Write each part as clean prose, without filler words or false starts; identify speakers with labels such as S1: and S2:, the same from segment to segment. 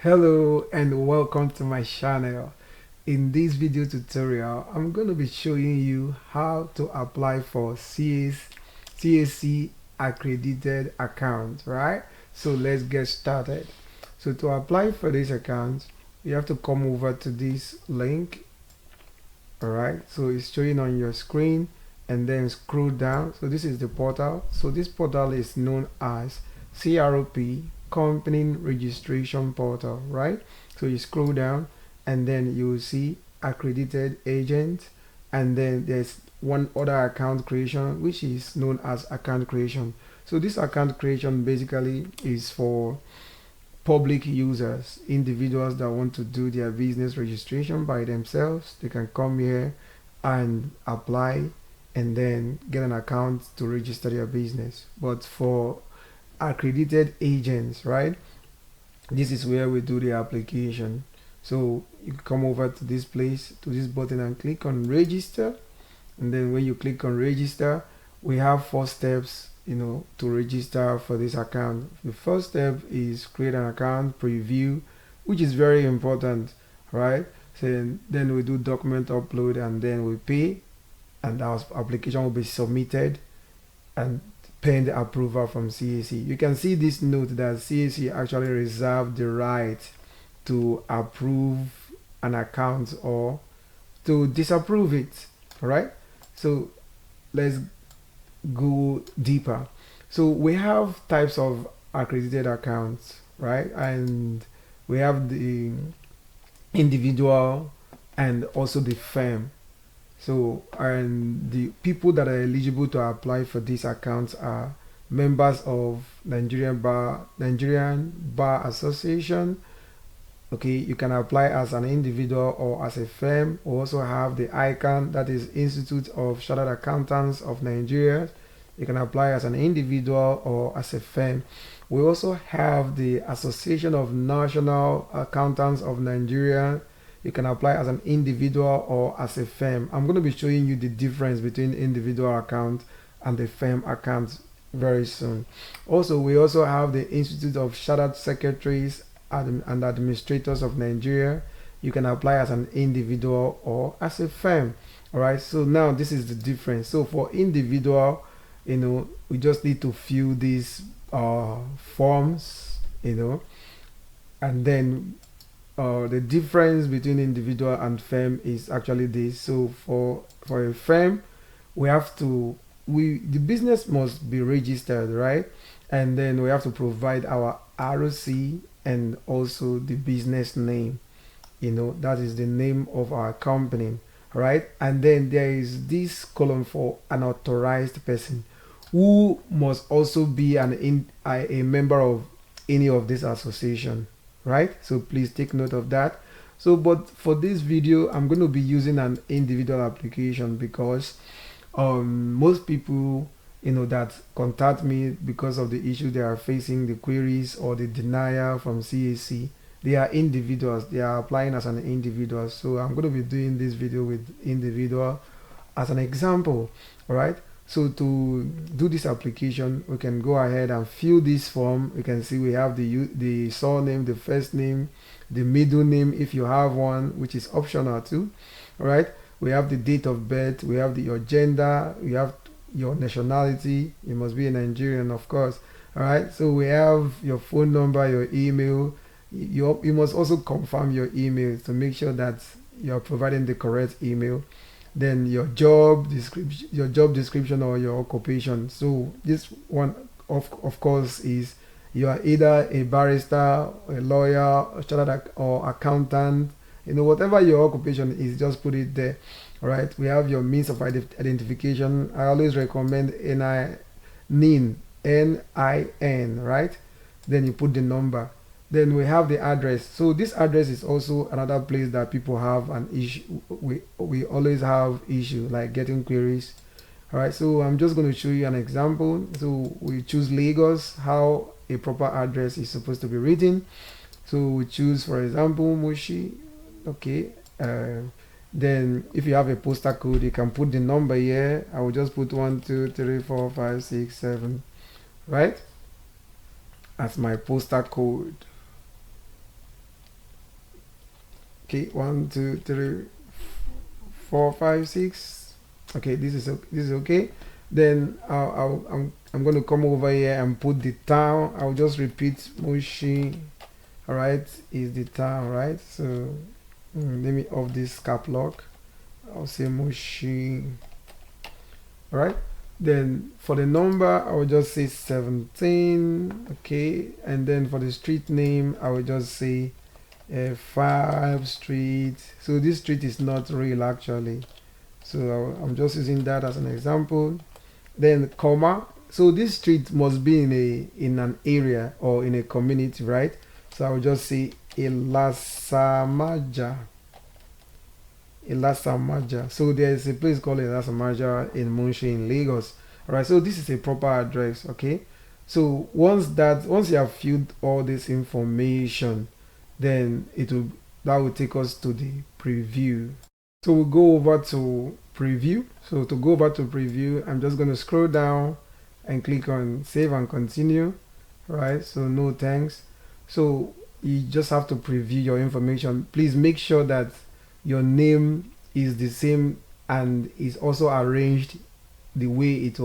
S1: Hello and welcome to my channel. In this video tutorial, I'm going to be showing you how to apply for CAC accredited account, right? So let's get started. So to apply for this account, you have to come over to this link, all right? So it's showing on your screen and then scroll down. So this is the portal. So this portal is known as CROP, company registration portal, right? So you scroll down and then you will see accredited agent, and then there's one other account creation which is known as account creation. So this account creation basically is for public users, individuals that want to do their business registration by themselves. They can come here and apply and then get an account to register their business. But for accredited agents, right, this is where we do the application. So you come over to this place, to this button, and click on register. And then when you click on register, we have 4 steps to register for this account. The first step is create an account, preview, which is very important, right? So then we do document upload, and then we pay, and our application will be submitted and pending approval from CAC. You can see this note that CAC actually reserved the right to approve an account or to disapprove it. All right, so let's go deeper. So we have types of accredited accounts, right? And we have the individual and also the firm. So, and the people that are eligible to apply for these accounts are members of Nigerian Bar Association. Okay, you can apply as an individual or as a firm. We also have the ICANN, that is Institute of Chartered Accountants of Nigeria. You can apply as an individual or as a firm. We also have the Association of National Accountants of Nigeria. You can apply as an individual or as a firm. I'm going to be showing you the difference between individual account and the firm account very soon. Also, we also have the Institute of Chartered Secretaries and Administrators of Nigeria. You can apply as an individual or as a firm. All right, so now this is the difference. So for individual, we just need to fill these forms, and then the difference between individual and firm is actually this. So for a firm, the business must be registered, right? And then we have to provide our ROC and also the business name. That is the name of our company, right? And then there is this column for an authorized person who must also be a member of any of this association, right? So please take note of that. So but for this video, I'm going to be using an individual application because most people that contact me because of the issue they are facing, the queries or the denial from CAC, they are individuals. They are applying as an individual. So I'm going to be doing this video with individual as an example. All right, so to do this application, we can go ahead and fill this form. You can see we have the surname, the first name, the middle name if you have one, which is optional too. All right, we have the date of birth, we have your gender, we have your nationality. You must be a Nigerian, of course. All right, so we have your phone number, your email. You must also confirm your email to make sure that you're providing the correct email. Then your job description or your occupation. So this one of course is you are either a barrister, a lawyer, a chartered or accountant. Whatever your occupation is, just put it there. All right, we have your means of identification. I always recommend NIN, right? Then you put the number. Then we have the address. So this address is also another place that people have an issue. We always have issue like getting queries. All right, so I'm just going to show you an example. So we choose Lagos, how a proper address is supposed to be written. So we choose, for example, Mushi. Okay, then if you have a postal code, you can put the number here. I will just put 1 2 3 4 5 6 7, right, as my postal code. Okay, 1 2 3 4 5 6. Okay, this is okay. Then I'm going to come over here and put the town. I'll just repeat Moshi. All right, is the town, right? So let me off this cap lock. I'll say Moshi. All right. Then for the number, I will just say 17. Okay, and then for the street name, I will just say 5 Street. So this street is not real actually. So I'm just using that as an example. Then comma. So this street must be in an area or in a community, right? So I will just say Elasamaja. Elasamaja. So there's a place called Elasamaja in Munshi in Lagos. Alright, so this is a proper address, okay? So once you have filled all this information, then that will take us to the preview. So we'll go over to preview. So to go over to preview, I'm just going to scroll down and click on save and continue. Right, so no thanks. So you just have to preview your information. Please make sure that your name is the same and is also arranged the way it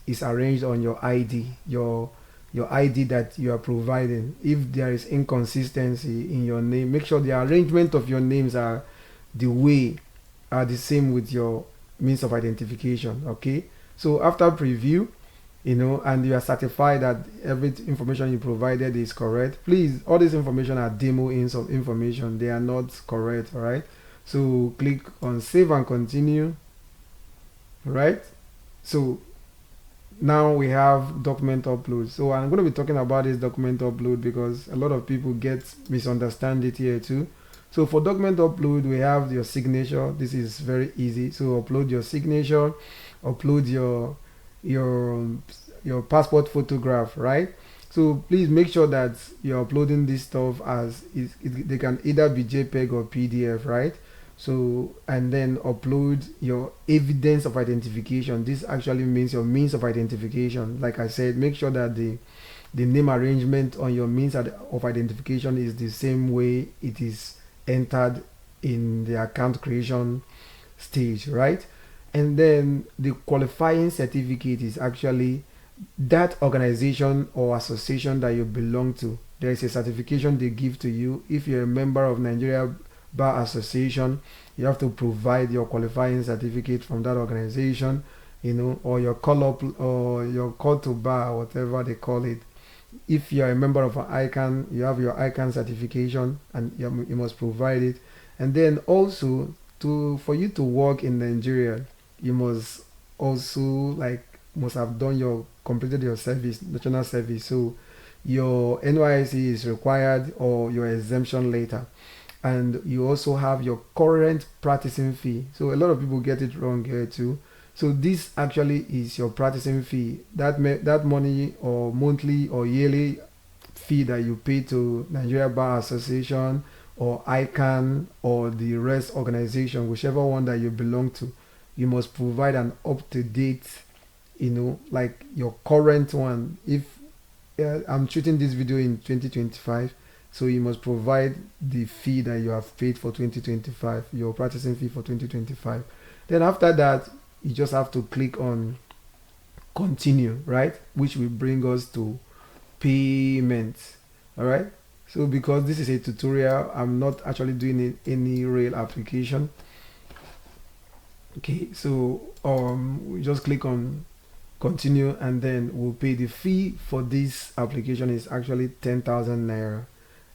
S1: is arranged on your ID, your ID that you are providing. If there is inconsistency in your name, make sure the arrangement of your names are the same with your means of identification. Okay, so after preview, and you are certified that every information you provided is correct. Please, all this information are demo information, they are not correct. All right, so click on save and continue. Right, so now we have document upload. So I'm going to be talking about this document upload because a lot of people misunderstand it here too. So for document upload, we have your signature. This is very easy. So upload your signature, upload your passport photograph, right? So please make sure that you're uploading this stuff they can either be JPEG or PDF, right? So, and then upload your evidence of identification. This actually means your means of identification. Like I said, make sure that the name arrangement on your means of identification is the same way it is entered in the account creation stage, right? And then the qualifying certificate is actually that organization or association that you belong to. There is a certification they give to you. If you're a member of Nigeria Bar Association, you have to provide your qualifying certificate from that organization, or your call up or your call to bar, whatever they call it. If you are a member of an ICANN, you have your ICANN certification and you must provide it. And then also for you to work in Nigeria, you must also must have completed your service, national service. So your NYSE is required or your exemption letter. And you also have your current practicing fee. So a lot of people get it wrong here too. So this actually is your practicing fee. That money or monthly or yearly fee that you pay to Nigeria Bar Association or ICANN or the rest organization, whichever one that you belong to, you must provide an up-to-date, like your current one. If I'm shooting this video in 2025, so you must provide the fee that you have paid for 2025, your practicing fee for 2025. Then after that, you just have to click on continue, right? Which will bring us to payment. All right. So because this is a tutorial, I'm not actually doing any real application. Okay. So we just click on continue and then we'll pay. The fee for this application is actually 10,000 naira.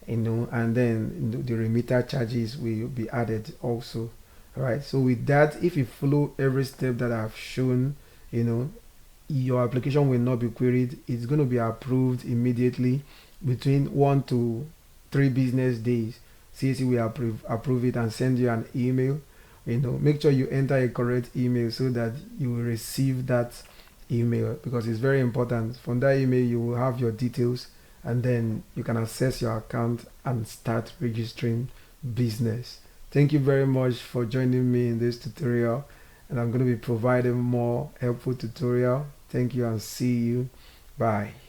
S1: And then the remitter charges will be added also. All right, so with that, if you follow every step that I've shown, your application will not be queried. It's going to be approved immediately between 1 to 3 business days. CAC will approve it and send you an email. Make sure you enter a correct email so that you will receive that email, because it's very important. From that email you will have your details, and then you can access your account and start registering business. Thank you very much for joining me in this tutorial, and I'm going to be providing more helpful tutorial. Thank you and see you. Bye.